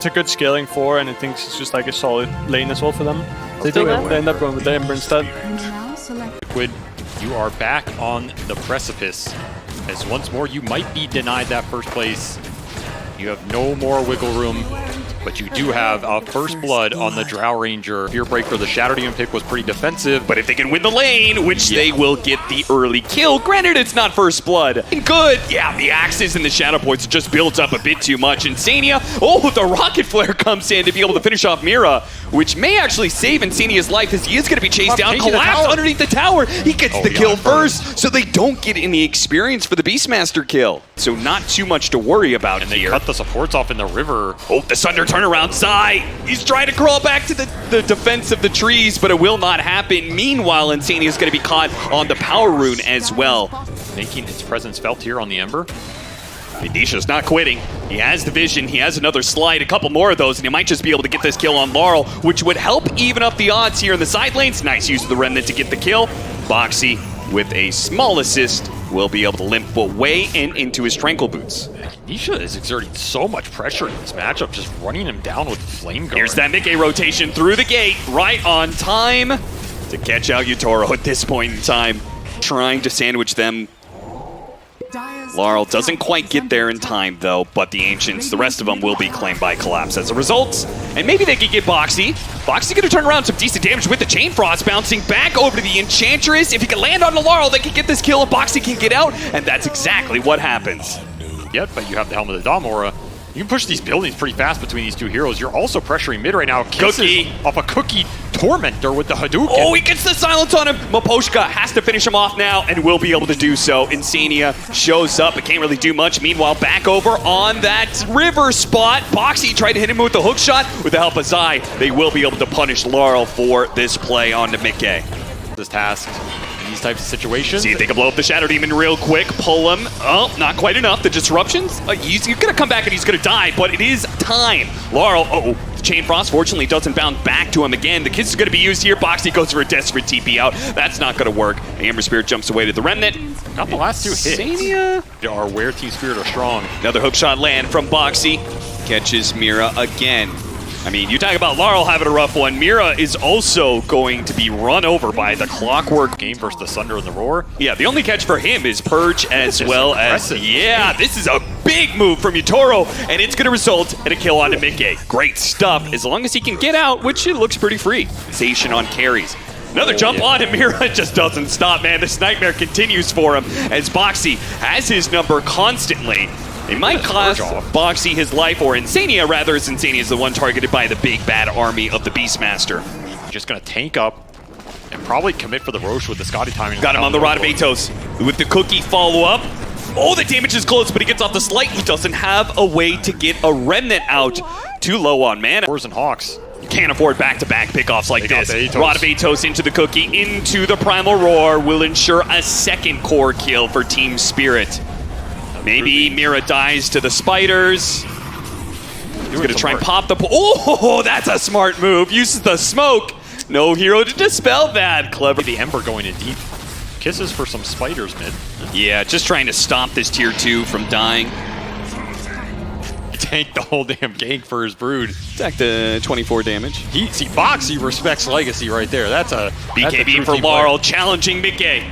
It's a good scaling for, and I think it's just like a solid lane as well for them. They think they end up going with the Ember instead. Liquid, you are back on the precipice, as once more you might be denied that first place. You have no more wiggle room, but you do have a first blood on the Drow Ranger. Fear Breaker, the Shadow Demon pick was pretty defensive, but if they can win the lane, which they will get the early kill, granted it's not first blood. Good, yeah, the axes and the Shadow Points just built up a bit too much. Insania, oh, the Rocket Flare comes in to be able to finish off Mira, which may actually save Insania's life as he is going to be chased down, collapsed underneath the tower. He gets the kill first, so they don't get any experience for the Beastmaster kill. So not too much to worry about and here. They cut the supports off in the river. Oh, the Sunder turnaround. Zai, he's trying to crawl back to the defense of the trees, but it will not happen. Meanwhile, Insania is going to be caught on the power rune as well. Making its presence felt here on the Ember. Nisha's not quitting. He has the vision, he has another slide, a couple more of those, and he might just be able to get this kill on Laurel, which would help even up the odds here in the side lanes. Nice use of the Remnant to get the kill. Boxy, with a small assist, will be able to limp away and into his Tranquil Boots. Nisha is exerting so much pressure in this matchup, just running him down with Flame Guard. Here's that Mickey rotation through the gate, right on time to catch out Yutoro at this point in time, trying to sandwich them. Laurel doesn't quite get there in time, though, but the Ancients, the rest of them, will be claimed by Collapse as a result. And maybe they could get Boxy. Boxy going to turn around some decent damage with the Chain Frost, bouncing back over to the Enchantress. If he can land on the Laurel, they can get this kill, and Boxy can get out, and that's exactly what happens. Yet, but you have the Helmet of Damora. You can push these buildings pretty fast between these two heroes. You're also pressuring mid right now. Cookie off a Cookie Tormentor with the Hadouken. Oh, he gets the silence on him. Maposhka has to finish him off now and will be able to do so. Insania shows up but can't really do much. Meanwhile, back over on that river spot. Boxy tried to hit him with the hook shot. With the help of Zai, they will be able to punish Laurel for this play onto Mickey. This task in these types of situations. See if they can blow up the Shadow Demon real quick. Pull him. Oh, not quite enough. The disruptions. He's going to come back and he's going to die, but it is time. Laurel, the Chain Frost fortunately doesn't bounce back to him again. The kiss is going to be used here. Boxy goes for a desperate TP out. That's not going to work. Amber Spirit jumps away to the Remnant. Got the last two hits. They are where Team Spirit are strong. Another hookshot land from Boxy. Catches Mira again. I mean, you talk about Laurel having a rough one. Mira is also going to be run over by the Clockwork. Game versus the Sunder and the Roar. Yeah, the only catch for him is Purge as well as... impressive. Yeah, this is a big move from Yutoro, and it's going to result in a kill onto Mickey. Great stuff, as long as he can get out, which it looks pretty free. Station on carries. Another jump on him. Mira just doesn't stop, man. This nightmare continues for him as Boxy has his number constantly. It might cost Boxy his life, or Insania rather, as Insania is the one targeted by the big bad army of the Beastmaster. Just going to tank up and probably commit for the Roche with the Scotty timing. Got him on the Rod of Atos with the Cookie follow-up. Oh, the damage is close, but he gets off the slight. He doesn't have a way to get a Remnant out. Too low on mana. Wars and Hawks. You can't afford back-to-back pickoffs like this. Rod of Atos into the Cookie, into the Primal Roar will ensure a second core kill for Team Spirit. Maybe Mira dies to the spiders. He's going to try and pop the... Oh, that's a smart move. Uses the smoke. No hero to dispel that. Clever. The Ember going in deep. Kisses for some spiders mid. Yeah, just trying to stop this tier 2 from dying. Tank the whole damn gank for his brood. Attack the 24 damage. See, Boxy respects Legacy right there. That's a... BKB for Laurel, challenging Mickey.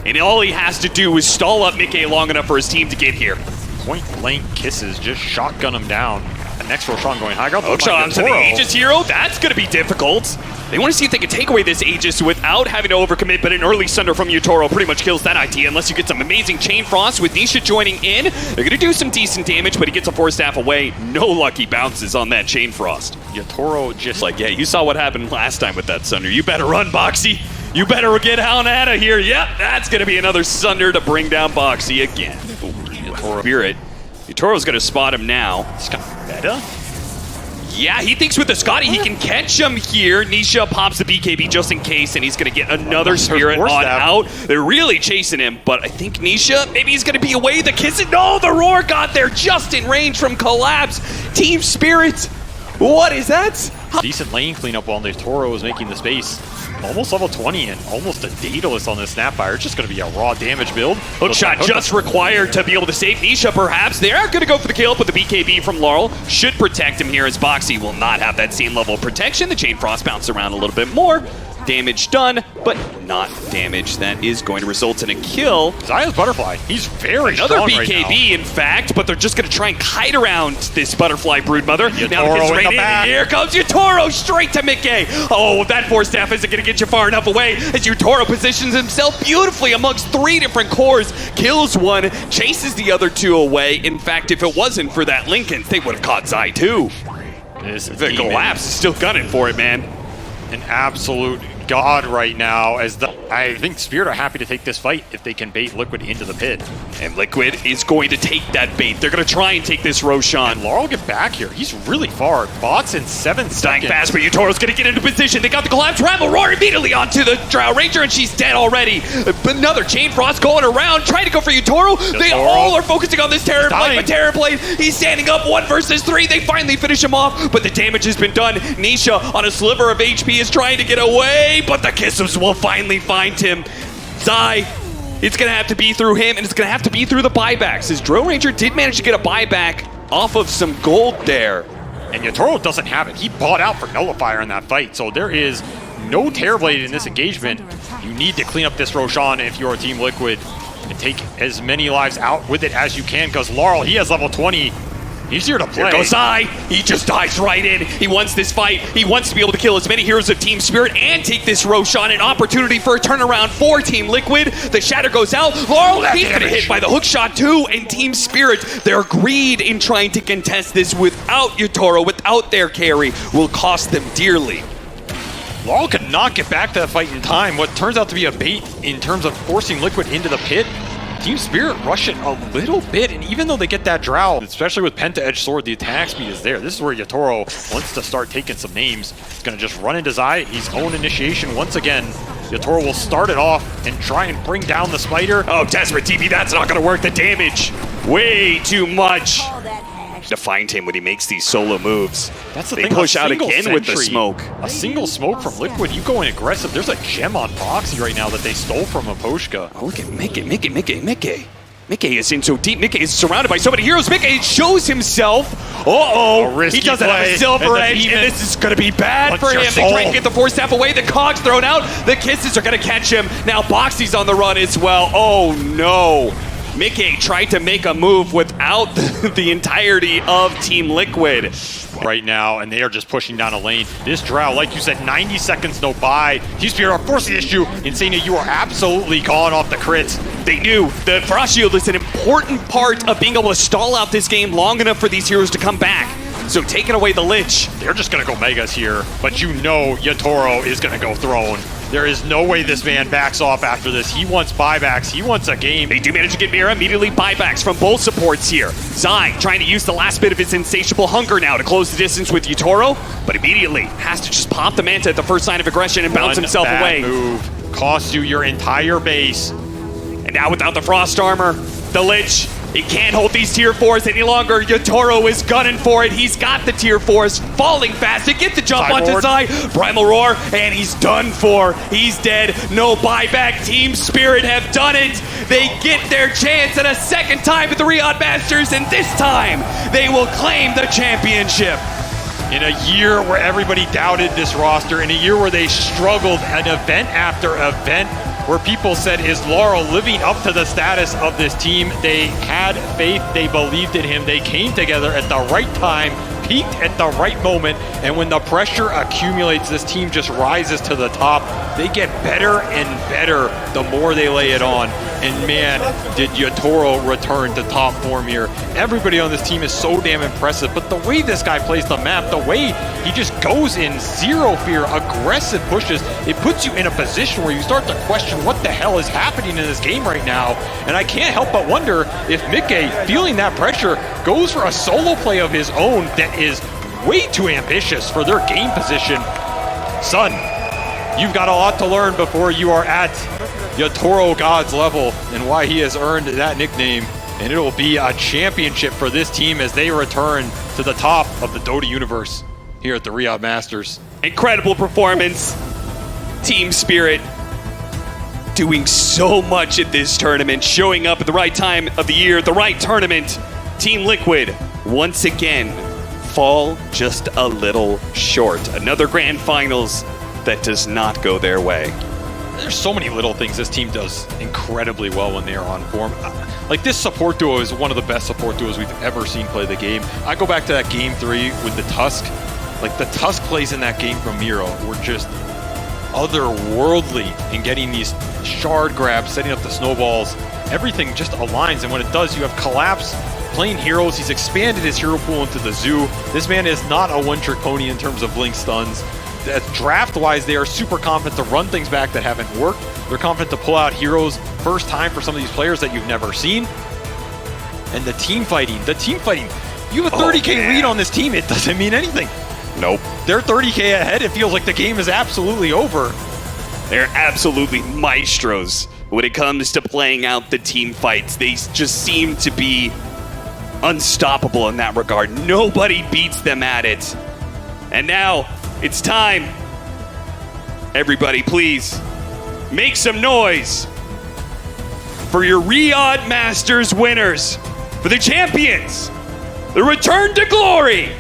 And all he has to do is stall up Mickey long enough for his team to get here. Point blank kisses, just shotgun him down. And next Roshan going high ground. Hookshot onto the Aegis hero. That's going to be difficult. They want to see if they can take away this Aegis without having to overcommit, but an early Sunder from Yutoro pretty much kills that idea unless you get some amazing Chain Frost with Nisha joining in. They're going to do some decent damage, but he gets a 4-staff away. No lucky bounces on that Chain Frost. Yutoro just like, yeah, you saw what happened last time with that Sunder. You better run, Boxy. You better get out of here. Yep, that's going to be another Sunder to bring down Boxy again. Yutoro Spirit. Yutoro's going to spot him now. Scott Meta? Yeah, he thinks with the Scotty he can catch him here. Nisha pops the BKB just in case, and he's going to get another Spirit on out. They're really chasing him, but I think Nisha, maybe he's going to be away. The kiss. No, the Roar got there just in range from Collapse. Team Spirit, what is that? Decent lane cleanup while Yutoro is making the space. almost level 20 and almost a Daedalus on this Snapfire. It's just going to be a raw damage build. Hookshot just required to be able to save Nisha, perhaps. They are going to go for the kill, but the BKB from Laurel should protect him here, as Boxy will not have that same level of protection. The Chain Frost bounced around a little bit more. Damage done, but not damage. That is going to result in a kill. Zaya's Butterfly. He's very Another strong BKB, right now. in fact, but they're just going to try and kite around this Butterfly Broodmother. Now Yatoro it's in right the in. back. Here comes Yatoro straight to Mickey. Oh, that Force Staff isn't going to get you far enough away, as Yatoro positions himself beautifully amongst 3 different cores. Kills one, chases the other 2 away. In fact, if it wasn't for that Lincoln, they would have caught Zai too. The Collapse is still gunning for it, man. An absolute god right now, as I think Spirit are happy to take this fight if they can bait Liquid into the pit. And Liquid is going to take that bait. They're going to try and take this Roshan. And Laurel get back here. He's really far. Bots in 7 seconds. Dying fast, but Yatoro's going to get into position. They got the collapse. Travel Roar immediately onto the Drow Ranger, and she's dead already. Another Chain Frost going around, trying to go for Yatoro. They all are focusing on this Terrorblade, but Terrorblade, he's standing up 1 versus 3. They finally finish him off, but the damage has been done. Nisha on a sliver of HP is trying to get away, but the Kisses will finally find him. Zai, it's going to have to be through him, and it's going to have to be through the buybacks. His Drow Ranger did manage to get a buyback off of some gold there. And Yatoro doesn't have it. He bought out for Nullifier in that fight, so there is no Terrorblade in this engagement. You need to clean up this Roshan if you're Team Liquid and take as many lives out with it as you can, because Laurel, he has level 20. He's here to play. Here goes Zai. He just dives right in. He wants this fight. He wants to be able to kill as many heroes of Team Spirit and take this Roshan. An opportunity for a turnaround for Team Liquid. The Shatter goes out. Laurel, he's going to hit by the hook shot too. And Team Spirit, their greed in trying to contest this without Yatoro, without their carry, will cost them dearly. Laurel could not get back to that fight in time. What turns out to be a bait in terms of forcing Liquid into the pit. Team Spirit rush it a little bit, and even though they get that Drow, especially with Penta Edge Sword, the attack speed is there. This is where Yatoro wants to start taking some names. He's going to just run into Zai. He's own initiation once again. Yatoro will start it off and try and bring down the spider. Oh, Desperate TV, that's not going to work. The damage, way too much to find him when he makes these solo moves. That's the they thing. Push out again with the sentry, smoke. A single smoke from Liquid, you going aggressive. There's a gem on Proxy right now that they stole from Aposhka. Oh, look at Mickey. Mickey is in so deep. Mickey is surrounded by so many heroes. Mickey shows himself. He doesn't have a silver edge, and this is going to be bad for him. They try to get the Force Staff away. The Cogs thrown out. The Kisses are going to catch him. Now Boxy's on the run as well. Oh, no. Mickey tried to make a move without the entirety of Team Liquid. Right now, and they are just pushing down a lane. This Drow, like you said, 90 seconds no buy. Team Spirit are forcing the issue. Insania, you are absolutely gone off the crits. They do. The Frost Shield is an important part of being able to stall out this game long enough for these heroes to come back. So taking away the Lich. They're just going to go Megas here, but you know Yatoro is going to go Throne. There is no way this man backs off after this. He wants buybacks. He wants a game. They do manage to get Mira. Immediately buybacks from both supports here. Zai trying to use the last bit of his insatiable hunger now to close the distance with Yatoro, but immediately has to just pop the Manta at the first sign of aggression and bounce himself away. Move costs you your entire base. And now without the Frost Armor, the Lich, he can't hold these tier 4s any longer. Yatoro is gunning for it. He's got the tier 4s falling fast to get the jump onto Zai. Primal Roar, and he's done for. He's dead. No buyback. Team Spirit have done it. They get their chance at a second time at the Riyadh Masters, and this time they will claim the championship. In a year where everybody doubted this roster, in a year where they struggled an event after event, where people said, is Laurel living up to the status of this team? They had faith, they believed in him, they came together at the right time, peaked at the right moment, and when the pressure accumulates, this team just rises to the top. They get better and better the more they lay it on. And man, did Yatoro return to top form here. Everybody on this team is so damn impressive, but the way this guy plays the map, the way he just goes in zero fear, aggressive pushes, it puts you in a position where you start to question what the hell is happening in this game right now. And I can't help but wonder if Mickey, feeling that pressure, goes for a solo play of his own that is way too ambitious for their game position. Son, you've got a lot to learn before you are at Yatoro God's level and why he has earned that nickname. And it'll be a championship for this team as they return to the top of the Dota universe here at the Riyadh Masters. Incredible performance. Team Spirit doing so much at this tournament, showing up at the right time of the year, the right tournament. Team Liquid, once again, fall just a little short. Another grand finals that does not go their way. There's so many little things this team does incredibly well when they are on form. Like, this support duo is one of the best support duos we've ever seen play the game. I go back to that game 3 with the Tusk. Like, the Tusk plays in that game from Miro were just otherworldly in getting these shard grabs, setting up the snowballs. Everything just aligns, and when it does, you have Collapse playing heroes. He's expanded his hero pool into the zoo. This man is not a one-trick pony in terms of blink stuns. Draft-wise, they are super confident to run things back that haven't worked. They're confident to pull out heroes first time for some of these players that you've never seen. And the team fighting, you have a 30K lead on this team. It doesn't mean anything. Nope. They're 30K ahead. It feels like the game is absolutely over. They're absolutely maestros when it comes to playing out the team fights. They just seem to be unstoppable in that regard. Nobody beats them at it. And now, it's time. Everybody, please, make some noise for your Riyadh Masters winners, for the champions, the return to glory,